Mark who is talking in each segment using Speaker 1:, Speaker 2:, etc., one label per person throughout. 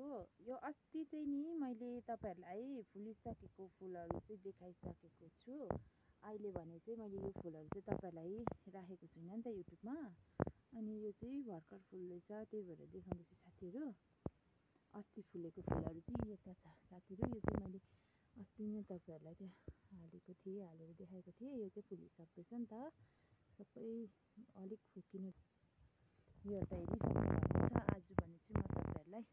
Speaker 1: यो अस्ति चाहिँ नि मैले तपाईहरुलाई फुलिसकेको फुलहरु चाहिँ देखाइसकेको छु। अहिले भने चाहिँ मैले यो फुलहरु चाहिँ तपाईहरुलाई राखेको छुइन नि त युट्युबमा। अनि यो चाहिँ भर्खर फुल्दैछ, त्यही भएर देखाउँदैछु साथीहरु। अस्ति फुलेको फुलहरु चाहिँ यता छ साथीहरु। यो चाहिँ मैले अस्ति नै तपाईहरुलाई त्यहाँ हालेको थिएँ, हालेर देखाएको थिएँ। यो चाहिँ फुलिसक्दैछ नि त, सबै अलिक फुकिनु। यो एउटा हेरिसक्नु भएको छ। आज भने चाहिँ म तपाईहरुलाई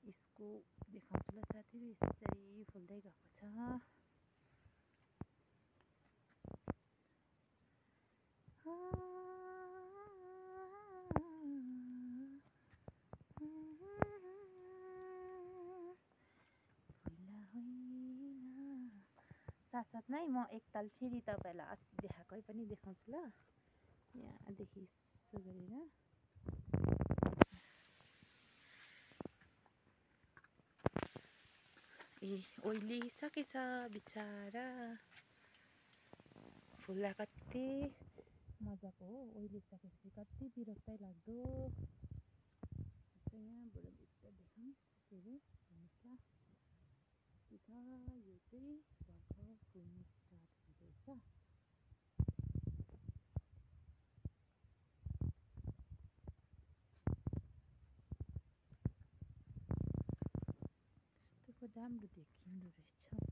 Speaker 1: यसको देखाउँछु ल साथीहरु। यसरी फुल्दै गएको छ। साथसाथमै म एकताल फेरि तपाईहरुलाई अस्ति देखाएकै पनि देखाउँछु ल। यहाँदेखि यसो गरेर ओइलिसकेछ बिचारा। फुल्दा कति मजाको हो, ओइलिसकेपछि कति बिरक्तै लाग्दो। यहाँबाट भित्र देखाउँ साथीहरु, हेर्नुस् ल। यस्तो छ, यो चाहिँ भर्खर फुल्नु स्टार्ट हुँदैछ। कस्तो राम्रो देखिँदो रहेछ।